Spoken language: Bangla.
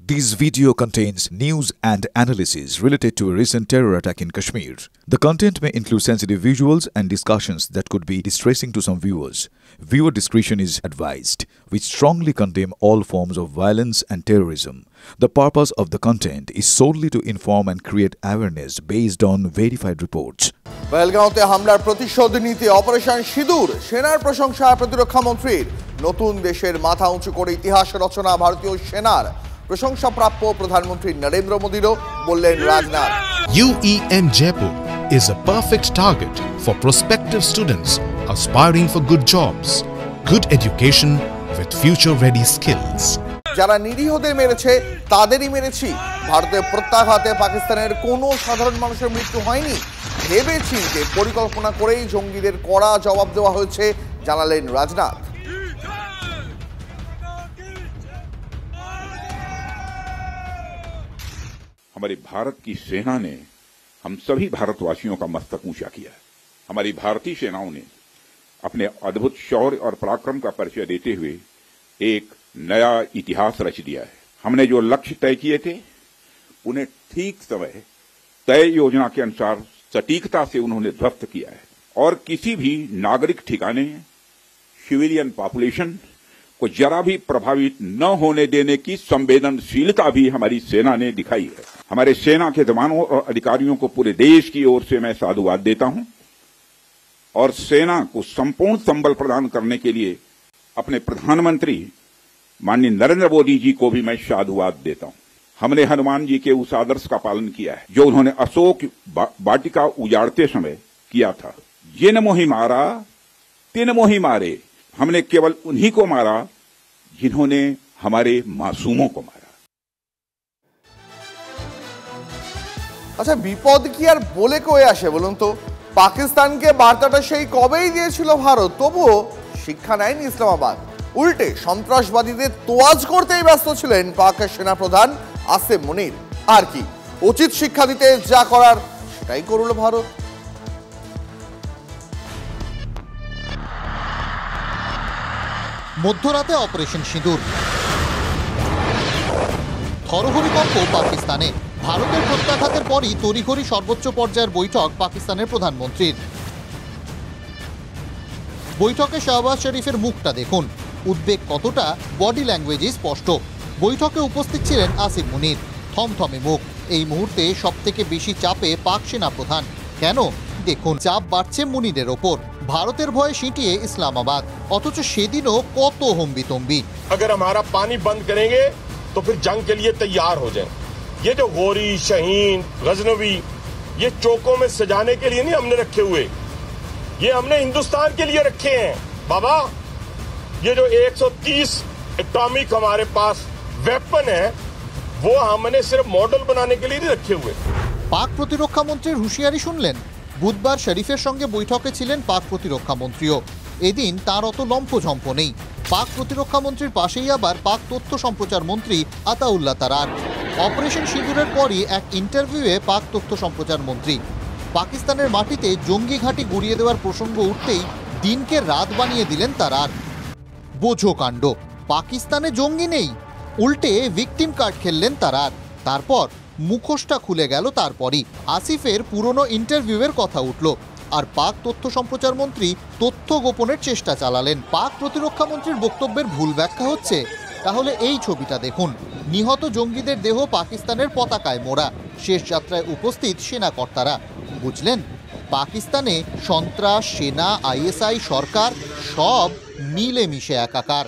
This video contains news and analysis related to a recent terror attack in Kashmir. The content may include sensitive visuals and discussions that could be distressing to some viewers. Viewer discretion is advised. We strongly condemn all forms of violence and terrorism. The purpose of the content is solely to inform and create awareness based on verified reports. বেলগাঁওতে হামলার প্রতিশোধ নিতে অপারেশন সিঁদুর সেনার প্রশংসা প্রতিরক্ষা মন্ত্রীর নতুন দেশের মাথা উঁচু করে ইতিহাস রচনা ভারতীয় সেনার প্রশংসাপ্রাপ্য প্রধানমন্ত্রী নরেন্দ্র মোদিরও বললেন Rajnath UEM Jaipur is a perfect target for prospective students aspiring for good jobs, good education with future-ready skills. যারা নিরীহদের মেরেছে তাদেরই মেরেছি। ভারতের প্রত্যাঘাতে পাকিস্তানের কোনো সাধারণ মানুষের মৃত্যু হয়নি। ভেবেচিন্তে পরিকল্পনা করেই জঙ্গিদের কড়া জবাব দেওয়া হয়েছে জানালেন রাজনাথ। हमारे भारत की सेना ने हम सभी भारतवासियों का मस्तक ऊंचा किया है। हमारी भारतीय सेनाओं ने अपने अद्भुत शौर्य और पराक्रम का परिचय देते हुए एक नया इतिहास रच दिया है। हमने जो लक्ष्य तय किए थे उन्हें ठीक समय तय योजना के अनुसार सटीकता से उन्होंने ध्वस्त किया है और किसी भी नागरिक ठिकाने सिविलियन पॉपुलेशन को जरा भी प्रभावित न होने देने की संवेदनशीलता भी हमारी सेना ने दिखाई है। हमारे सेना के जवानों और अधिकारियों को पूरे देश की ओर से मैं साधुवाद देता हूं और सेना को संपूर्ण संबल प्रदान करने के लिए अपने प्रधानमंत्री माननीय नरेंद्र मोदी जी को भी मैं साधुवाद देता हूं। हमने हनुमान जी के उस आदर्श का पालन किया है जो उन्होंने अशोक वाटिका उजाड़ते समय किया था। जिन मोहि मारा तिन मोहि मारे। हमने केवल उन्हीं को मारा जिन्होंने हमारे मासूमों को मारा। আচ্ছা বিপদ কি আর বলে কয়ে আসে বলুন তো? পাকিস্তানকে বার্তাটা সেই কবেই দিয়েছিল ভারত, তবুও শিক্ষা নেয়নি ইসলামাবাদ। উল্টে সন্ত্রাসবাদীদের তোয়াজ করতেই ব্যস্ত ছিলেন পাকের সেনাপ্রধান আসিম মুনির। আর কি উচিত শিক্ষা দিতে যা করার সেটাই করল ভারত। মধ্যরাতে অপারেশন সিঁদুর, থরহরিকম্প পাকিস্তানে। ভারতের প্রত্যাঘাতের পরই তড়িঘড়ি সর্বোচ্চ পর্যায়ের বৈঠক পাকিস্তানের প্রধানমন্ত্রীর। বৈঠকে শাহবাজ শরীফের মুখটা দেখুন, উদ্বেগ কতটা বডি ল্যাঙ্গুয়েজে স্পষ্ট। বৈঠকে উপস্থিত ছিলেন আসিম মুনির, থমথমে মুখ। এই মুহূর্তে সবথেকে বেশি চাপে পাক সেনা প্রধান। কেন? দেখুন, চাপ বাড়ছে মুনিরের ওপর। ভারতের ভয়ে সিঁটিয়ে ইসলামাবাদ, অথচ সেদিনও কত হম্বিতম্বি। अगर हमारा पानी बंद करेंगे तो फिर जंग के लिए तैयार हो जाए। ये जो गोरी शहीन गजनवी ये चौकों में सजाने के लिए नहीं हमने रखे हुए, ये हमने हिंदुस्तान के लिए रखे हैं बाबा। ये जो 130 एटॉमिक हमारे पास वेपन है वो हमने सिर्फ मॉडल बनाने के लिए नहीं रखे हुए। পাক প্রতিরক্ষা মন্ত্রীর হুঁশিয়ারি শুনলেন। বুধবার শরীফের সঙ্গে বৈঠকে ছিলেন পাক প্রতিরক্ষা মন্ত্রীও। এদিন তার অত লম্ফঝম্প নেই। পাক প্রতিরক্ষা মন্ত্রীর পাশেই আবার পাক তথ্য সম্প্রচার মন্ত্রী আতাউল্লাহ তারার। অপারেশন সিঁদুরের পরই এক ইন্টারভিউয়ে পাক তথ্য সম্প্রচার মন্ত্রী পাকিস্তানের মাটিতে জঙ্গি ঘাঁটি গুড়িয়ে দেওয়ার প্রসঙ্গ উঠতেই দিনকে রাত বানিয়ে দিলেন তারার। বোঝো কাণ্ড, পাকিস্তানে জঙ্গি নেই, উল্টে ভিকটিম কার্ড খেললেন তারার। তারপর মুখোশটা খুলে গেল। তারপরই আসিফের পুরনো ইন্টারভিউয়ের কথা উঠল আর পাক তথ্য সম্প্রচার মন্ত্রী তথ্য গোপনের চেষ্টা চালালেন। পাক প্রতিরক্ষা মন্ত্রীর বক্তব্যের ভুল ব্যাখ্যা হচ্ছে। তাহলে এই ছবিটা দেখুন, নিহত জঙ্গিদের দেহ পাকিস্তানের পতাকায় মোড়া, শেষ যাত্রায় উপস্থিত সেনা কর্তারা। বুঝলেন, পাকিস্তানে সন্ত্রাস, সেনা, ISI, সরকার সব মিলেমিশে একাকার।